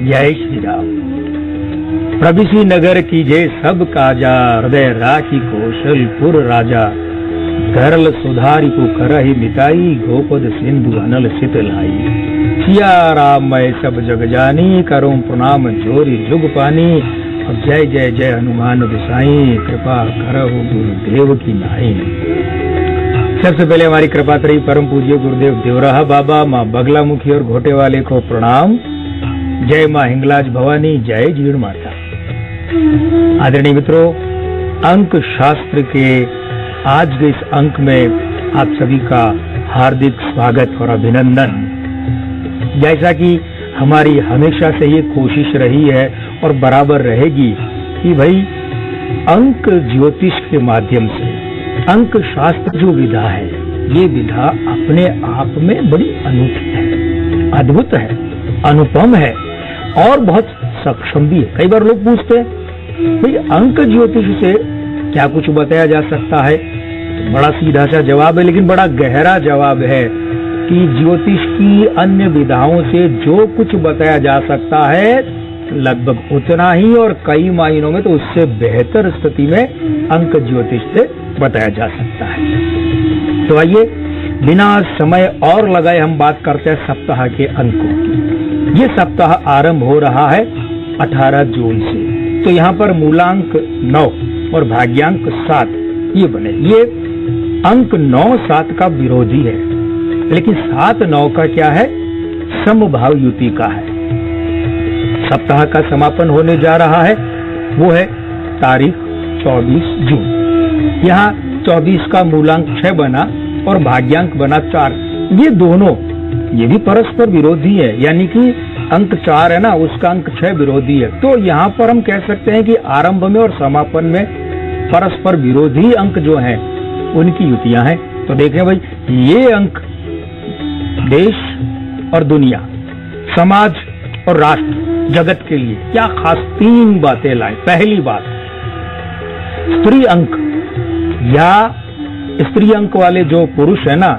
जय श्री राम। प्रभिषि नगर कीजे सब काजा, हृदय राखी कौशलपुर राजा। धरल सुधारी को करहि मिटाई, गोपद सिंधु अनल सित लाई। सिया राम मैं सब जग जानी, करूं प्रणाम जोरी जुग पानी। और जय जय जय हनुमान गोसाई, कृपा करहु गुरुदेव की नाई। सबसे पहले हमारी कृपा करी परम पूज्य गुरुदेव देवराहा बाबा, माँ बगला मुखी और घोटे वाले को प्रणाम। जय माँ हिंगलाज भवानी, जय जीण माता। आदरणीय मित्रों, अंक शास्त्र के आज के इस अंक में आप सभी का हार्दिक स्वागत और अभिनंदन। जैसा कि हमारी हमेशा से ये कोशिश रही है और बराबर रहेगी कि भाई अंक ज्योतिष के माध्यम से अंक शास्त्र जो विधा है, ये विधा अपने आप में बड़ी अनूठी है, अद्भुत है, अनुपम है और बहुत सक्षम भी है। कई बार लोग पूछते हैं भाई अंक ज्योतिष से क्या कुछ बताया जा सकता है? तो बड़ा सीधा सा जवाब है, लेकिन बड़ा गहरा जवाब है कि ज्योतिष की अन्य विधाओं से जो कुछ बताया जा सकता है लगभग उतना ही और कई मायनों में तो उससे बेहतर स्थिति में अंक ज्योतिष से बताया जा सकता है। तो आइए बिना समय और लगाए हम बात करते हैं सप्ताह के अंकों की। ये सप्ताह आरंभ हो रहा है 18 जून से। तो यहाँ पर मूलांक 9 और भाग्यांक 7 ये बने। ये अंक 9-7 का विरोधी है, लेकिन 7-9 का क्या है? समभाव युति का है। सप्ताह का समापन होने जा रहा है, वो है तारीख 24 जून। यहाँ 24 का मूलांक 6 बना और भाग्यांक बना 4। ये दोनों ये भी परस्पर विरोधी है, यानी कि अंक 4 है ना, उसका अंक 6 विरोधी है। तो यहाँ पर हम कह सकते हैं कि आरंभ में और समापन में परस्पर विरोधी अंक जो हैं उनकी युतियां हैं। तो देखें भाई, ये अंक देश और दुनिया, समाज और राष्ट्र, जगत के लिए क्या खास 3 बातें लाए। पहली बात, स्त्री अंक या स्त्री अंक वाले जो पुरुष है ना,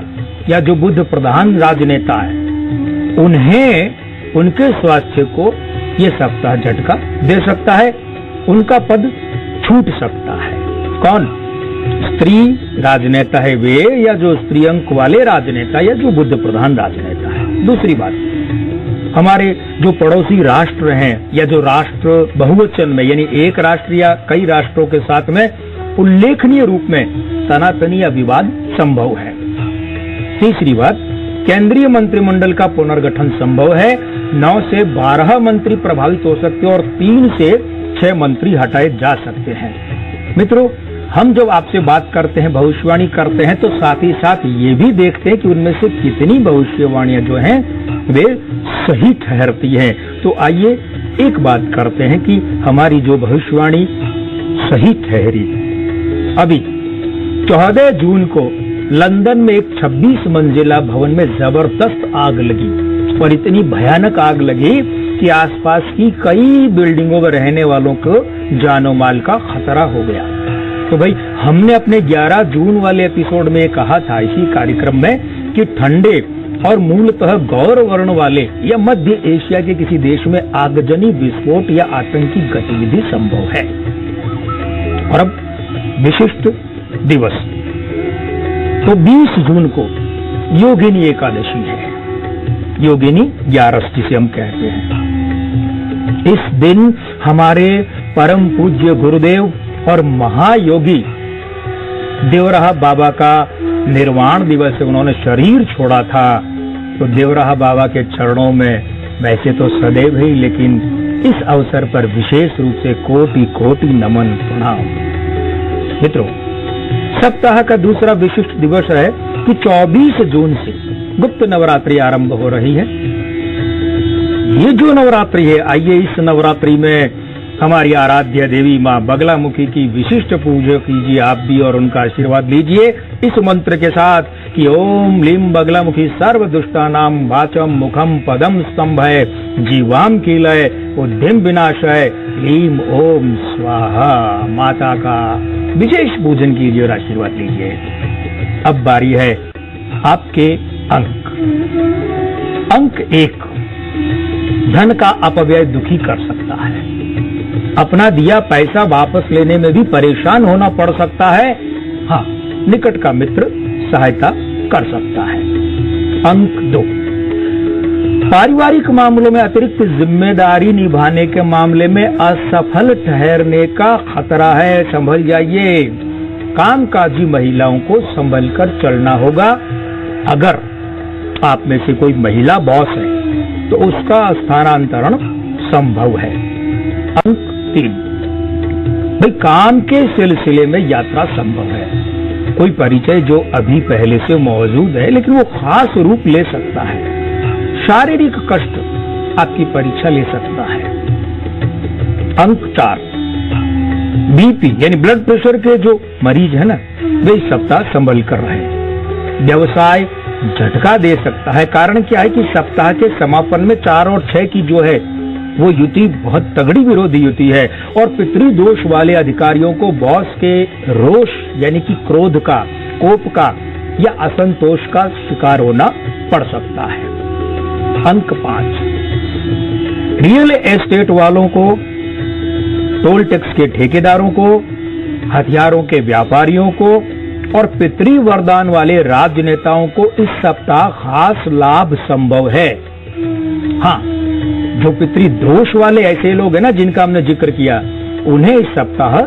या जो बुद्ध प्रधान राजनेता है, उन्हें उनके स्वास्थ्य को ये सप्ताह झटका दे सकता है, उनका पद छूट सकता है। कौन? स्त्री राजनेता है वे, या जो स्त्री अंक वाले राजनेता, या जो बुद्ध प्रधान राजनेता है। दूसरी बात, हमारे जो पड़ोसी राष्ट्र हैं, या जो राष्ट्र बहुवचन में यानी एक राष्ट्र या कई राष्ट्रों के साथ में उल्लेखनीय रूप में तनातनी या विवाद संभव है। तीसरी बात, केंद्रीय मंत्रिमंडल का पुनर्गठन संभव है। 9 से 12 मंत्री प्रभावित हो सकते हैं और 3 से 6 मंत्री हटाए जा सकते हैं। मित्रों, हम जब आपसे बात करते हैं, भविष्यवाणी करते हैं, तो साथ ही साथ ये भी देखते हैं कि उनमें से कितनी भविष्यवाणियां जो हैं वे सही ठहरती हैं। तो आइए एक बात करते हैं कि हमारी जो भविष्यवाणी सही ठहरी। अभी 14 जून को लंदन में एक 26 मंजिला भवन में जबरदस्त आग लगी और इतनी भयानक आग लगी कि आसपास की कई बिल्डिंगों में रहने वालों को जानो माल का खतरा हो गया। तो भाई, हमने अपने 11 जून वाले एपिसोड में कहा था इसी कार्यक्रम में कि ठंडे और मूलतः गौर वर्ण वाले या मध्य एशिया के किसी देश में आगजनी विस्फोट या आतंकी गतिविधि संभव है। और अब विशिष्ट दिवस, तो 20 जून को योगिनी एकादशी है, योगिनी 11 जिसे हम कहते हैं। इस दिन हमारे परम पूज्य गुरुदेव और महायोगी देवराहा बाबा का निर्वाण दिवस है। उन्होंने शरीर छोड़ा था। तो देवराहा बाबा के चरणों में वैसे तो सदैव ही, लेकिन इस अवसर पर विशेष रूप से कोटि कोटि नमन प्रणाम। मित्रों, सप्ताह का दूसरा विशिष्ट दिवस है कि 24 जून से गुप्त नवरात्रि आरंभ हो रही है। ये जो नवरात्रि है, आइए इस नवरात्रि में हमारी आराध्य देवी माँ बगला मुखी की विशिष्ट पूजा कीजिए आप भी और उनका आशीर्वाद लीजिए इस मंत्र के साथ कि ओम लीम बगला मुखी सर्व दुष्टानाम वाचम मुखम पदम स्तंभय जीवाम कीलय उद्यम विनाशय लीम ओम स्वाहा। माता का विशेष पूजन कीजिए और आशीर्वाद लीजिए। अब बारी है आपके अंक 1 धन का अपव्यय दुखी कर सकता है। अपना दिया पैसा वापस लेने में भी परेशान होना पड़ सकता है। हाँ, निकट का मित्र सहायता कर सकता है। अंक 2, पारिवारिक मामलों में अतिरिक्त जिम्मेदारी निभाने के मामले में असफल ठहरने का खतरा है, संभल जाइए। कामकाजी महिलाओं को संभल कर चलना होगा। अगर आप में से कोई महिला बॉस है तो उसका स्थानांतरण संभव है। अंक 3, भाई काम के सिलसिले में यात्रा संभव है। कोई परिचय जो अभी पहले से मौजूद है लेकिन वो खास रूप ले सकता है। शारीरिक कष्ट आपकी परीक्षा ले सकता है। अंक 4, बीपी यानी ब्लड प्रेशर के जो मरीज है ना, वे इस सप्ताह संभल कर रहे। व्यवसाय झटका दे सकता है। कारण क्या है कि सप्ताह के समापन में 4 और 6 की जो है वो युति बहुत तगड़ी विरोधी युति है और पितृदोष वाले अधिकारियों को बॉस के रोष यानी कि क्रोध का, कोप का या असंतोष का शिकार होना पड़ सकता है। अंक 5, रियल एस्टेट वालों को, टोल टैक्स के ठेकेदारों को, हथियारों के व्यापारियों को और पितृ वरदान वाले राजनेताओं को इस सप्ताह खास लाभ संभव है। हाँ, जो पितृ दोष वाले ऐसे लोग हैं ना जिनका हमने जिक्र किया, उन्हें इस सप्ताह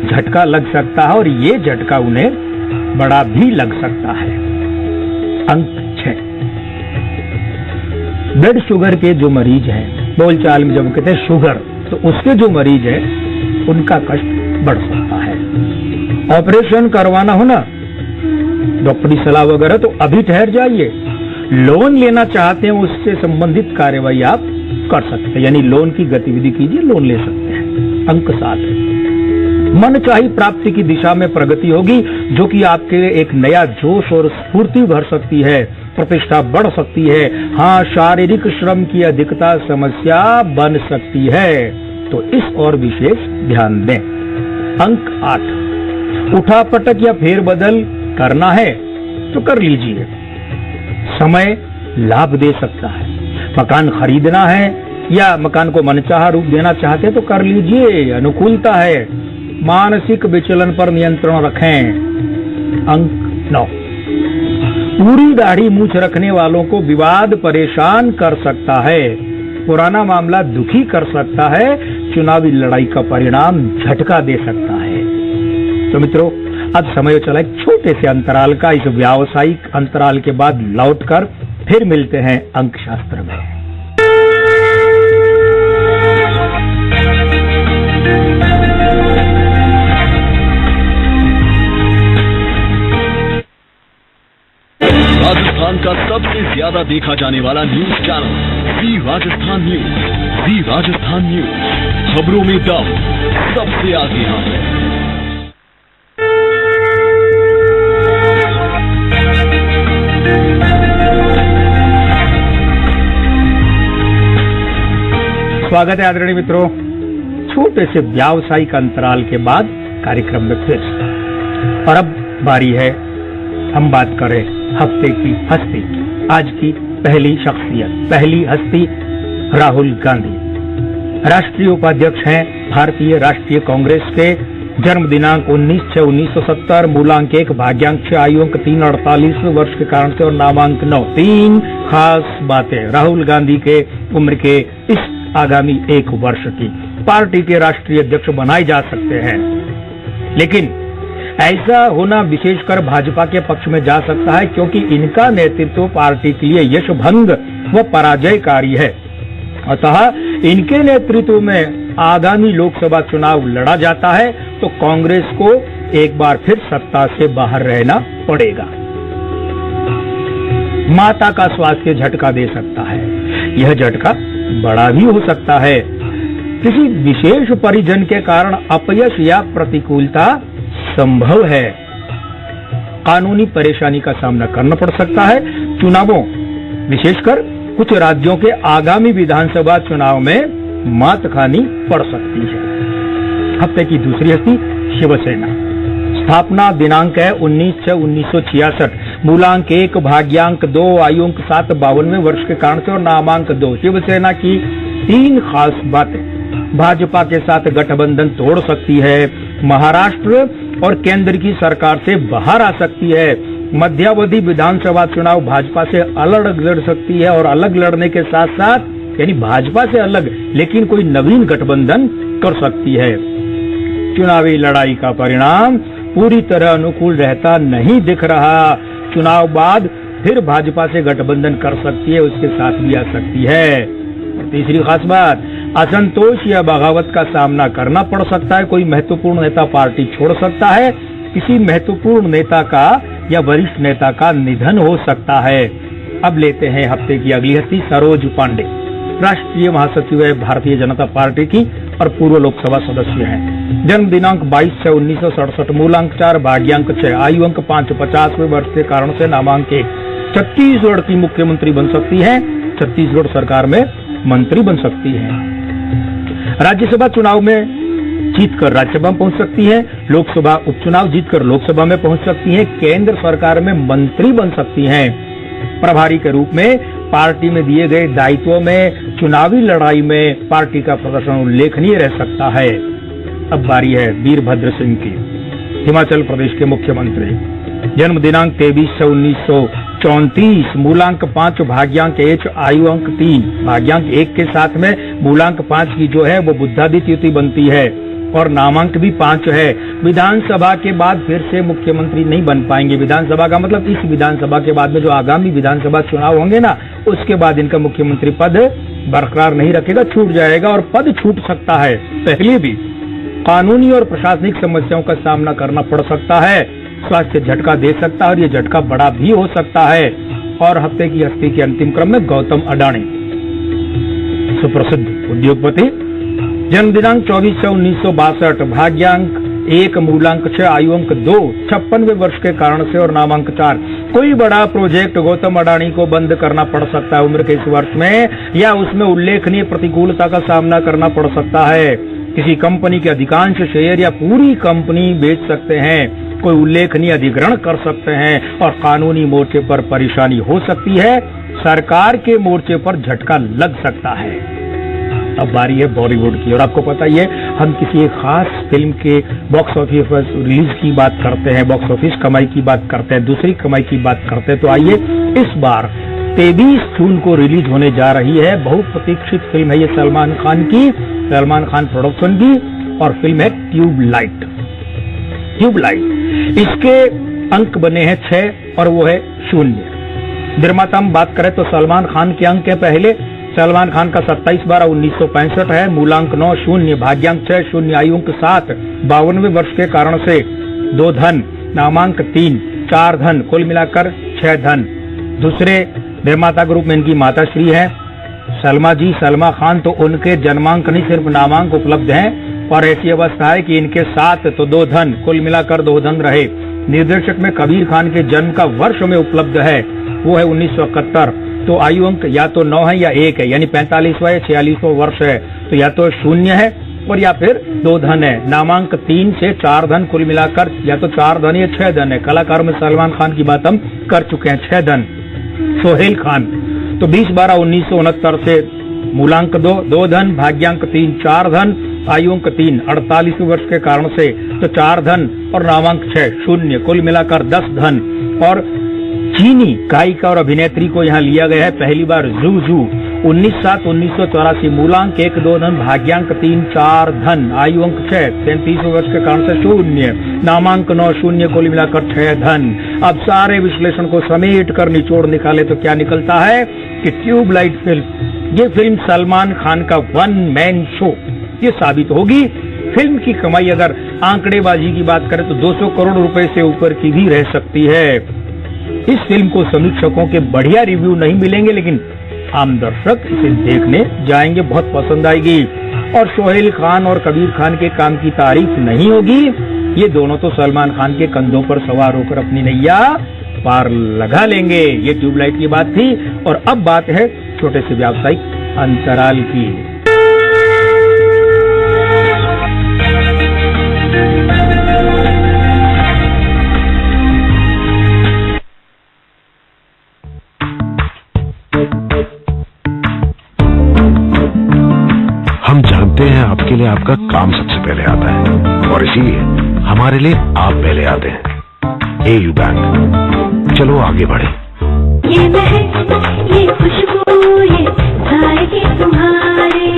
झटका लग सकता है और ये झटका उन्हें बड़ा भी लग सकता है। अंक 6, ब्लड शुगर के जो मरीज हैं, बोलचाल में जब कहते हैं शुगर, तो उसके जो मरीज हैं उनका कष्ट बढ़ सकता है। ऑपरेशन करवाना हो ना, डॉक्टरी सलाह वगैरह, तो अभी ठहर जाइए। लोन लेना चाहते हैं उससे संबंधित कार्यवाही आप कर सकते हैं, यानी लोन की गतिविधि कीजिए, लोन ले सकते हैं। अंक 7, मन चाही प्राप्ति की दिशा में प्रगति होगी जो कि आपके एक नया जोश और स्फूर्ति भर सकती है, प्रतिष्ठा बढ़ सकती है। हाँ, शारीरिक श्रम की अधिकता समस्या बन सकती है, तो इस और विशेष ध्यान दें। अंक 8, उठापटक या फेरबदल करना है तो कर लीजिए, समय लाभ दे सकता है। मकान खरीदना है या मकान को मनचाहा रूप देना चाहते हैं तो कर लीजिए, अनुकूलता है। मानसिक विचलन पर नियंत्रण रखें। अंक 9, पूरी दाढ़ी मूछ रखने वालों को विवाद परेशान कर सकता है, पुराना मामला दुखी कर सकता है, चुनावी लड़ाई का परिणाम झटका दे सकता है। तो मित्रों, अब समय चला एक छोटे से अंतराल का। इस व्यावसायिक अंतराल के बाद लौटकर फिर मिलते हैं अंकशास्त्र में। राजस्थान का सबसे ज्यादा देखा जाने वाला न्यूज चैनल दी राजस्थान न्यूज। दी राजस्थान न्यूज, खबरों में दम, सबसे आगे हम हैं। स्वागत है आदरणीय मित्रों, छोटे से व्यावसायिक अंतराल के बाद कार्यक्रम में फिर। और अब बारी है हम बात करें हफ्ते की हस्ती की। आज की पहली शख्सियत, पहली हस्ती राहुल गांधी, राष्ट्रीय उपाध्यक्ष हैं भारतीय राष्ट्रीय कांग्रेस के। जन्म दिनांक 19/6/1970, मूलांक 1, भाग्यांक 6, आयु अंक 3, 48 वर्ष के कारण से और नामांक 9। 3 खास बातें राहुल गांधी के उम्र के इस आगामी 1 वर्ष की। पार्टी के राष्ट्रीय अध्यक्ष बनाए जा सकते हैं, लेकिन ऐसा होना विशेषकर भाजपा के पक्ष में जा सकता है क्योंकि इनका नेतृत्व पार्टी के लिए यश भंग व पराजयकारी है। अतः इनके नेतृत्व में आगामी लोकसभा चुनाव लड़ा जाता है तो कांग्रेस को एक बार फिर सत्ता से बाहर रहना पड़ेगा। माता का स्वास्थ्य झटका दे सकता है। यह झटका बड़ा भी हो सकता है। किसी विशेष परिजन के कारण अपयश या प्रतिकूलता संभव है। कानूनी परेशानी का सामना करना पड़ सकता है। चुनावों, विशेषकर कुछ राज्यों के आगामी विधानसभा चुनाव में मात खानी पड़ सकती है। हफ्ते की दूसरी हस्ती शिवसेना। स्थापना दिनांक है 19/6/1966, मूलांक 1, भाग्यांक 2, आयु अंक 7, 52वें वर्ष के कारण से और नामांक 2। शिवसेना की 3 खास बातें। भाजपा के साथ गठबंधन तोड़ सकती है, महाराष्ट्र और केंद्र की सरकार से बाहर आ सकती है, मध्यावधि विधानसभा चुनाव भाजपा से अलग लड़ सकती है और अलग लड़ने के साथ साथ यानी भाजपा से अलग लेकिन कोई नवीन गठबंधन कर सकती है। चुनावी लड़ाई का परिणाम पूरी तरह अनुकूल रहता नहीं दिख रहा। चुनाव बाद फिर भाजपा से गठबंधन कर सकती है, उसके साथ भी आ सकती है। और तीसरी खास बात, असंतोष या बगावत का सामना करना पड़ सकता है। कोई महत्वपूर्ण नेता पार्टी छोड़ सकता है, किसी महत्वपूर्ण नेता का या वरिष्ठ नेता का निधन हो सकता है। अब लेते हैं हफ्ते की अगली हस्ती। सरोज पांडे राष्ट्रीय महासचिव है भारतीय जनता पार्टी की और पूर्व लोकसभा सदस्य हैं। जन्म दिनांक 22/6/1967, मूलांक 4, भाग्यांक 6, आयु अंक 5, 50वें वर्ष के कारण से नामांक 1। छत्तीसगढ़ की मुख्यमंत्री बन सकती है, छत्तीसगढ़ सरकार में मंत्री बन सकती है। राज्यसभा चुनाव में जीतकर राज्यसभा में पहुंच सकती है, लोकसभा उपचुनाव जीतकर लोकसभा में पहुंच सकती है, केंद्र सरकार में मंत्री बन सकती हैं। प्रभारी के रूप में पार्टी में दिए गए दायित्वों में चुनावी लड़ाई में पार्टी का प्रदर्शन उल्लेखनीय रह सकता है। अब बारी है वीरभद्र सिंह की, हिमाचल प्रदेश के मुख्यमंत्री। जन्म दिनांक 23/6/1934, मूलांक 5, भाग्यांक 1, आयु अंक 3। भाग्यांक 1 के साथ में मूलांक 5 की जो है वो बुद्धादित्य युति बनती है और नामांक भी 5 है। विधानसभा के बाद फिर से मुख्यमंत्री नहीं बन पाएंगे। विधानसभा का मतलब इस विधानसभा के बाद में जो आगामी विधानसभा चुनाव होंगे ना, उसके बाद इनका मुख्यमंत्री पद बरकरार नहीं रखेगा, छूट जाएगा और पद छूट सकता है। पहले भी कानूनी और प्रशासनिक समस्याओं का सामना करना पड़ सकता है, स्वास्थ्य झटका दे सकता है और ये झटका बड़ा भी हो सकता है। और हफ्ते की हस्ती के अंतिम क्रम में गौतम अडानी, सुप्रसिद्ध उद्योगपति। जन्म दिनांक 24/6/1962, भाग्यांक 1, मूलांक 6, आयु अंक 2, 56वें वर्ष के कारण से और नामांक 4। कोई बड़ा प्रोजेक्ट गौतम अडानी को बंद करना पड़ सकता है उम्र के इस वर्ष में, या उसमें उल्लेखनीय प्रतिकूलता का सामना करना पड़ सकता है। किसी कंपनी के अधिकांश शेयर या पूरी कंपनी बेच सकते हैं, कोई उल्लेखनीय अधिग्रहण कर सकते हैं और कानूनी मोर्चे पर परेशानी हो सकती है, सरकार के मोर्चे पर झटका लग सकता है। अब बारी है बॉलीवुड की, और आपको पता ही है हम किसी एक खास फिल्म के बॉक्स ऑफिस रिलीज की बात करते हैं, बॉक्स ऑफिस कमाई की बात करते हैं, दूसरी कमाई की बात करते हैं। तो आइए, इस बार 23 जून को रिलीज होने जा रही है बहुप्रतीक्षित फिल्म है ये सलमान खान की, सलमान खान प्रोडक्शन की, और फिल्म है ट्यूबलाइट। ट्यूबलाइट इसके अंक बने हैं 6 और वो है 0। निर्माता हम बात करें तो सलमान खान के अंक है पहले। सलमान खान का 27/12/1965 है, मूलांक 9, 0, भाग्यांक 6, 0, आयु अंक 7, 52वें वर्ष के कारण से 2 धन, नामांक 3, 4 धन, कुल मिलाकर 6 धन। दूसरे निर्माता ग्रुप में इनकी माताश्री है सलमा जी, सलमा खान। तो उनके जन्मांक नहीं सिर्फ नामांक उपलब्ध हैं और ऐसी अवस्था है कि इनके 7 तो 2 धन, कुल मिलाकर 2 धन रहे। निर्देशक में कबीर खान के जन्म का वर्ष में उपलब्ध है, वो है 1971। तो आयु अंक या तो 9 है या 1 है, यानी 45वां या 46वां वर्ष है। तो या तो 0 है और या फिर 2 धन है। नामांक 3 से 4 धन, कुल मिलाकर या तो 4 धन या 6 धन है। कलाकार में सलमान खान की बात हम कर चुके हैं, 6 धन। सोहेल खान तो 20/12/1969 से मूलांक 2, 2 धन, भाग्यांक 3, 4 धन, आयु अंक 3, 48वें वर्ष के कारण से तो 4 धन और नामांक 6, 0, कुल मिलाकर 10 धन। और चीनी गायिका और अभिनेत्री को यहाँ लिया गया है पहली बार जू 19/7/1984, मूलांक 1, 2 धन, भाग्यांक 3, 4 धन, आयु अंक 6, 33वें वर्ष के कारण से 0, नामांक 9, 0, कुल मिलाकर 6 धन। अब सारे विश्लेषण को समेट कर निचोड़ निकाले तो क्या निकलता है कि ट्यूबलाइट फिल्म, ये फिल्म सलमान खान का 1 मैन शो ये साबित होगी। फिल्म की कमाई अगर आंकड़ेबाजी की बात करें तो 200 करोड़ रुपए से ऊपर की भी रह सकती है। इस फिल्म को समीक्षकों के बढ़िया रिव्यू नहीं मिलेंगे, लेकिन आम दर्शक इसे देखने जाएंगे, बहुत पसंद आएगी। और सोहेल खान और कबीर खान के काम की तारीफ नहीं होगी, ये दोनों तो सलमान खान के कंधों पर सवार होकर अपनी नैया पार लगा लेंगे। ये ट्यूबलाइट की बात थी। और अब बात है छोटे से व्यावसायिक अंतराल की। हम जानते हैं आपके लिए आपका काम सबसे पहले आता है और इसीलिए हमारे लिए आप पहले आते हैं। एयू बैंक, चलो आगे बढ़े। ये महक, ये खुशबू, ये साए तुम्हारे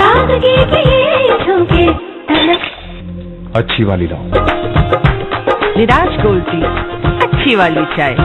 ताजगी के ये झोंके तलक। अच्छी वाली लाओ। निराज गोल्ड टी, अच्छी वाली चाय।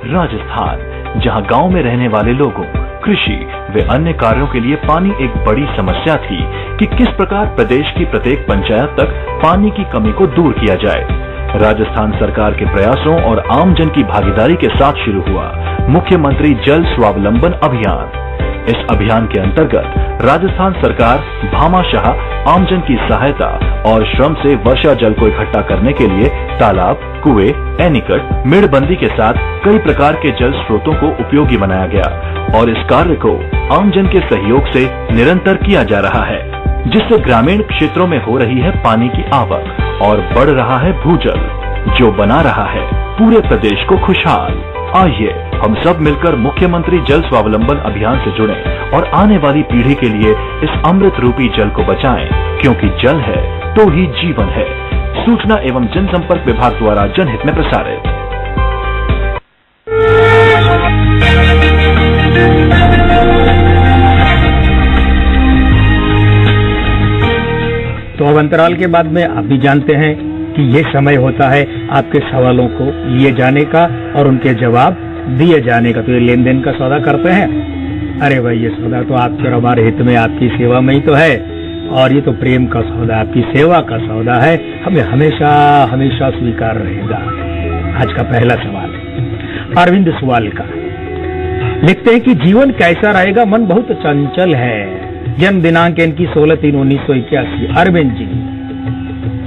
राजस्थान, जहां गांव में रहने वाले लोगों, कृषि व अन्य कार्यों के लिए पानी एक बड़ी समस्या थी कि किस प्रकार प्रदेश की प्रत्येक पंचायत तक पानी की कमी को दूर किया जाए। राजस्थान सरकार के प्रयासों और आमजन की भागीदारी के साथ शुरू हुआ मुख्यमंत्री जल स्वावलंबन अभियान। इस अभियान के अंतर्गत राजस्थान सरकार भामाशाह आमजन की सहायता और श्रम से वर्षा जल को इकट्ठा करने के लिए तालाब, कुएं, एनीकट, मेड़बंदी के साथ कई प्रकार के जल स्रोतों को उपयोगी बनाया गया और इस कार्य को आमजन के सहयोग से निरंतर किया जा रहा है, जिससे ग्रामीण क्षेत्रों में हो रही है पानी की आवक और बढ़ रहा है भूजल, जो बना रहा है पूरे प्रदेश को खुशहाल। आइए हम सब मिलकर मुख्यमंत्री जल स्वावलंबन अभियान से जुड़ें और आने वाली पीढ़ी के लिए इस अमृत रूपी जल को बचाएं, क्योंकि जल है तो ही जीवन है। सूचना एवं जनसंपर्क विभाग द्वारा जनहित में प्रसारित। तो अब अंतराल के बाद में आप भी जानते हैं कि ये समय होता है आपके सवालों को लिए जाने का और उनके जवाब दिए जाने का। तो ये लेन देन का सौदा करते हैं। अरे भाई, ये सौदा तो आपके और हमारे हित में, आपकी सेवा में ही तो है, और ये तो प्रेम का सौदा, आपकी सेवा का सौदा है, हमें हमेशा हमेशा स्वीकार रहेगा। आज का पहला सवाल अरविंद सुवाल का, लिखते हैं कि जीवन कैसा रहेगा, मन बहुत चंचल है। जन्म दिनांक इनकी 16/3/1981। अरविंद जी,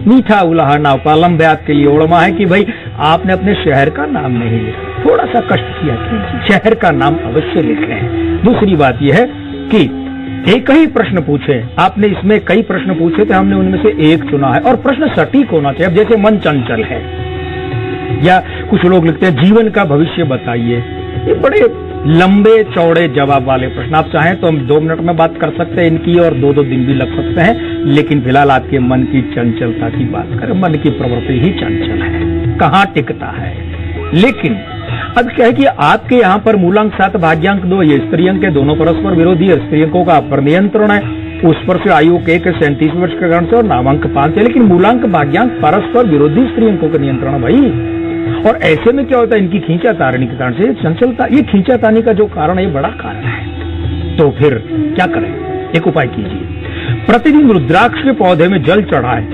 मीठा उलाहा नाव पालम ब्यात के लिए ओड़मा है कि भाई आपने अपने शहर का नाम नहीं लिखा, थोड़ा सा कष्ट किया कीजिए, शहर का नाम अवश्य लिखें। दूसरी बात यह है कि एक ही प्रश्न पूछे, आपने इसमें कई प्रश्न पूछे थे, हमने उनमें से एक चुना है और प्रश्न सटीक होना चाहिए। अब जैसे मन चंचल है, या कुछ लोग लिखते हैं जीवन का भविष्य बताइए, ये बड़े लंबे चौड़े जवाब वाले प्रश्न। आप चाहें तो हम 2 मिनट में बात कर सकते हैं इनकी, और 2-2 दिन भी लग सकते हैं, लेकिन फिलहाल आपके मन की चंचलता की बात करें। मन की प्रवृत्ति ही चंचल है, कहाँ टिकता है। लेकिन अब क्या है कि आपके यहाँ पर मूलांक 7 भाग्यांक 2, ये स्त्रियंक के दोनों परस्पर विरोधी है। स्त्रियंकों का पर नियंत्रण है, उस पर से आयु के 37 वर्ष के कारण से और नामांक 5 है, लेकिन मूलांक भाग्यांक परस्पर विरोधी स्त्रियंकों का नियंत्रण है भाई। और ऐसे में क्या होता है, इनकी खींचातारणी के कारण से चंचलता, ये खींचातानी का जो कारण है ये बड़ा कारण है। तो फिर क्या करें, एक उपाय कीजिए, प्रतिदिन रुद्राक्ष के पौधे में जल चढ़ाएं।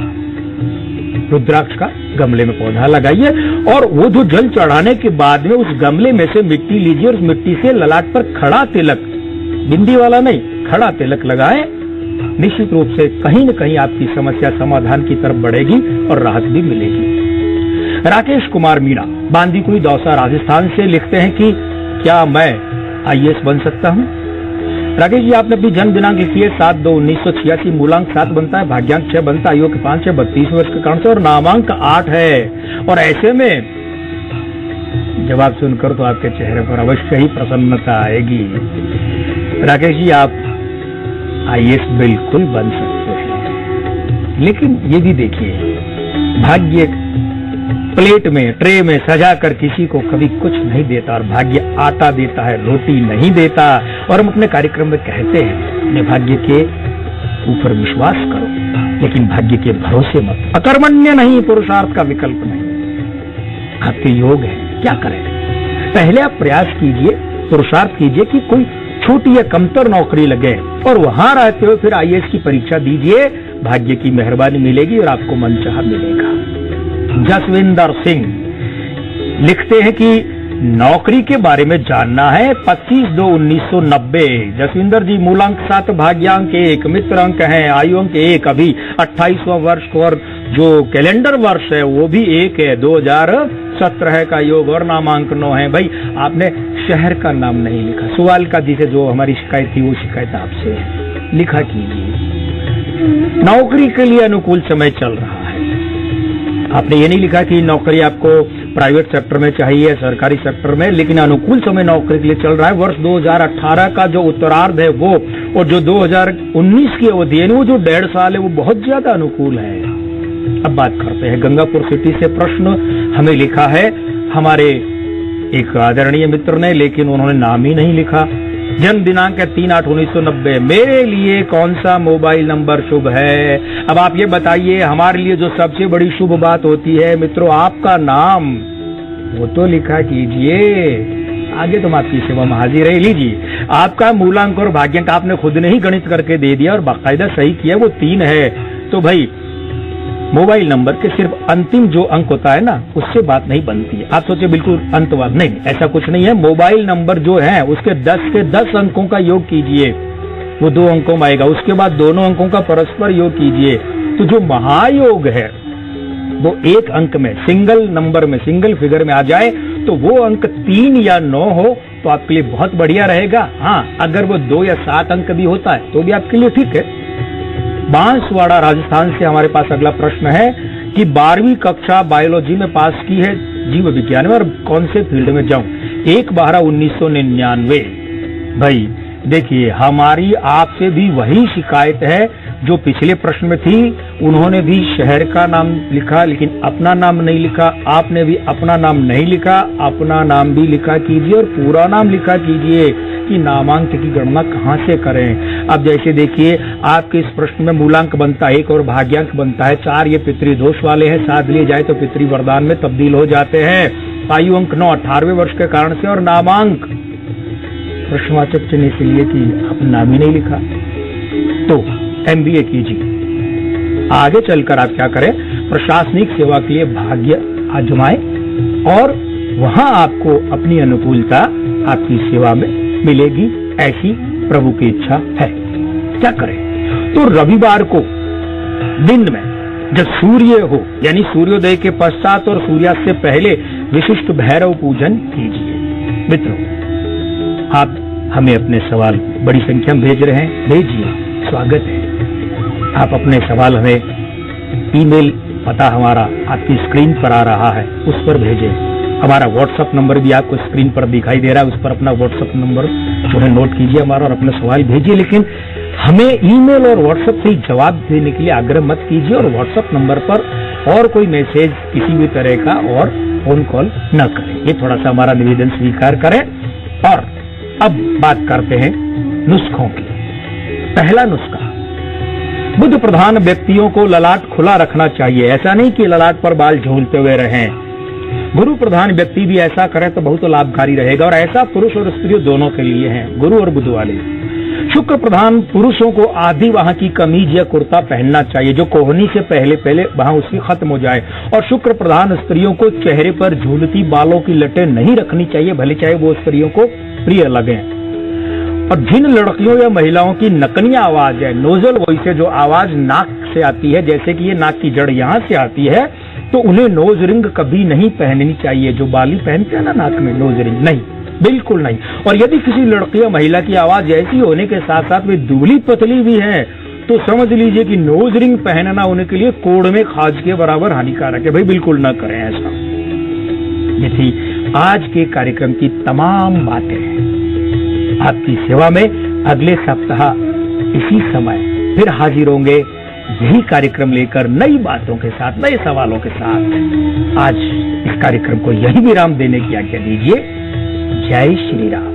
रुद्राक्ष का गमले में पौधा लगाइए और वो जो जल चढ़ाने के बाद में उस गमले में से मिट्टी लीजिए और उस मिट्टी से ललाट पर खड़ा तिलक, बिंदी वाला नहीं, खड़ा तिलक लगाएं। निश्चित रूप से कहीं न कहीं आपकी समस्या समाधान की तरफ बढ़ेगी और राहत भी मिलेगी। राकेश कुमार मीणा, बांदीकुई दौसा राजस्थान से लिखते हैं कि क्या मैं IAS बन सकता हूं? राकेश जी, आपने अपनी जन्म दिनांक लिखी है 7/2/1986, मूलांक 7 बनता है, भाग्यांक 6 बनता है, आयु के 5 है, 32 वर्ष के कारण से और नामांक 8 है। और ऐसे में जवाब सुनकर तो आपके चेहरे पर अवश्य ही प्रसन्नता आएगी। राकेश जी, आप IAS बिल्कुल बन सकते हैं, लेकिन ये भी देखिए, भाग्य प्लेट में, ट्रे में सजा कर किसी को कभी कुछ नहीं देता, और भाग्य आटा देता है, रोटी नहीं देता। और हम अपने कार्यक्रम में कहते हैं, अपने भाग्य के ऊपर विश्वास करो, लेकिन भाग्य के भरोसे मत। अकर्मण्य नहीं, पुरुषार्थ का विकल्प नहीं। आपके योग है, क्या करें? पहले आप प्रयास कीजिए, पुरुषार्थ कीजिए कि कोई छोटी या कमतर नौकरी लगे, और वहां रहते हुए फिर IAS की परीक्षा दीजिए। भाग्य की मेहरबानी मिलेगी और आपको मनचाहा मिलेगा। जसविंदर सिंह लिखते हैं कि नौकरी के बारे में जानना है, 25/2/1990। जसविंदर जी, मूलांक 7, भाग्यांक 1, मित्र अंक है, आयु अंक 1, अभी 28वां वर्ष और जो कैलेंडर वर्ष है वो भी 1 है, 2017 का योग और नामांक 9 है। भाई, आपने शहर का नाम नहीं लिखा। सवाल का जिसे जो हमारी शिकायत थी वो शिकायत आपसे है, लिखा कीजिए। नौकरी के लिए अनुकूल समय चल रहा है। आपने ये नहीं लिखा कि नौकरी आपको प्राइवेट सेक्टर में चाहिए, सरकारी सेक्टर में, लेकिन अनुकूल समय नौकरी के लिए चल रहा है। वर्ष 2018 का जो उत्तरार्ध है वो, और जो 2019 की अवधि है वो जो 1.5 साल है वो बहुत ज्यादा अनुकूल है। अब बात करते हैं गंगापुर सिटी से। प्रश्न हमें लिखा है हमारे एक आदरणीय मित्र ने, लेकिन उन्होंने नाम ही नहीं लिखा। जन्म दिनांक है 3/8/1990। मेरे लिए कौन सा मोबाइल नंबर शुभ है? अब आप ये बताइए, हमारे लिए जो सबसे बड़ी शुभ बात होती है मित्रों, आपका नाम वो तो लिखा कीजिए। आगे तुम आपकी सेवा में हाजिर है। लीजिए आपका मूलांक और भाग्यांक आपने खुद ने ही गणित करके दे दिया और बाकायदा सही किया, वो 3 है। तो भाई मोबाइल नंबर के सिर्फ अंतिम जो अंक होता है ना, उससे बात नहीं बनती है। आप सोचे बिल्कुल अंतवाद, नहीं, ऐसा कुछ नहीं है। मोबाइल नंबर जो है उसके 10 के 10 अंकों का योग कीजिए, वो 2 अंकों में आएगा। उसके बाद दोनों अंकों का परस्पर योग कीजिए, तो जो महायोग है वो 1 अंक में, सिंगल नंबर में, सिंगल फिगर में आ जाए, तो वो अंक 3 या 9 हो तो आपके लिए बहुत बढ़िया रहेगा। हाँ, अगर वो 2 या 7 अंक भी होता है तो भी आपके लिए ठीक है। बांसवाड़ा राजस्थान से हमारे पास अगला प्रश्न है कि 12वीं कक्षा बायोलॉजी में पास की है, जीव विज्ञान में, और कौन से फील्ड में जाऊं? 1/12/1999। भाई देखिए, हमारी आपसे भी वही शिकायत है जो पिछले प्रश्न में थी। उन्होंने भी शहर का नाम लिखा लेकिन अपना नाम नहीं लिखा, आपने भी अपना नाम नहीं लिखा। अपना नाम भी लिखा कीजिए और पूरा नाम लिखा कीजिए कि नामांक की गणना कहां से करें। अब जैसे देखिए, आपके इस प्रश्न में मूलांक बनता है 1 और भाग्यांक बनता है 4। ये पितृदोष वाले हैं, साथ लिए जाए तो पितृ वरदान में तब्दील हो जाते हैं। आयु अंक 9, 18वें वर्ष के कारण से, और नामांक प्रश्नवाचक चिन्ह इसलिए कि आपने नाम ही नहीं लिखा। तो MBA कीजिए। आगे चलकर आप क्या करें, प्रशासनिक सेवा के लिए भाग्य आजमाएं और वहां आपको अपनी अनुकूलता आपकी सेवा में मिलेगी, ऐसी प्रभु की इच्छा है। क्या करें? तो रविवार को दिन में जब सूर्य हो, यानी सूर्योदय के पश्चात और सूर्यास्त से पहले विशिष्ट भैरव पूजन कीजिए। मित्रों, आप हमें अपने सवाल बड़ी संख्या में भेज रहे हैं, भेजिए, स्वागत है। आप अपने सवाल हमें ईमेल, पता हमारा आपकी स्क्रीन पर आ रहा है, उस पर भेजें। हमारा व्हाट्सएप नंबर भी आपको स्क्रीन पर दिखाई दे रहा है, उस पर अपना व्हाट्सएप नंबर जो है नोट कीजिए हमारा और अपने सवाल भेजिए। लेकिन हमें ईमेल और व्हाट्सएप से ही जवाब देने के लिए आग्रह मत कीजिए, और व्हाट्सएप नंबर पर और कोई मैसेज किसी भी तरह का और फोन कॉल न करें। ये थोड़ा सा हमारा निवेदन स्वीकार करें। और अब बात करते हैं नुस्खों की। पहला नुस्खा, बुध प्रधान व्यक्तियों को ललाट खुला रखना चाहिए। ऐसा नहीं कि ललाट पर बाल झूलते हुए रहें। गुरु प्रधान व्यक्ति भी ऐसा करे तो बहुत लाभकारी रहेगा, और ऐसा पुरुष और स्त्री दोनों के लिए है, गुरु और बुध वाले। शुक्र प्रधान पुरुषों को आधी वहां की कमीज या कुर्ता पहनना चाहिए, जो कोहनी से पहले पहले वहां उसकी खत्म हो जाए। और शुक्र प्रधान स्त्रियों को चेहरे पर झूलती बालों की लटें नहीं रखनी चाहिए, भले चाहे वो स्त्रियों को प्रिय लगे। और जिन लड़कियों या महिलाओं की नकनी आवाज है, नोजल वॉइस है, जो आवाज नाक से आती है, जैसे कि ये नाक की जड़ यहाँ से आती है, तो उन्हें नोज रिंग कभी नहीं पहननी चाहिए। जो बाली पहनते हैं ना नाक में, नोज रिंग नहीं, बिल्कुल नहीं। और यदि किसी लड़की या महिला की आवाज ऐसी होने के साथ साथ वे दुबली पतली भी है, तो समझ लीजिए कि नोज रिंग पहनना उनके के लिए कोड़ में खाज के बराबर हानिकारक है। भाई बिल्कुल ना करें ऐसा। ये थी आज के कार्यक्रम की तमाम बातें। आपकी सेवा में अगले सप्ताह इसी समय फिर हाजिर होंगे, यही कार्यक्रम लेकर, नई बातों के साथ, नए सवालों के साथ। आज इस कार्यक्रम को यही विराम देने की आज्ञा दीजिए। जय श्री राम।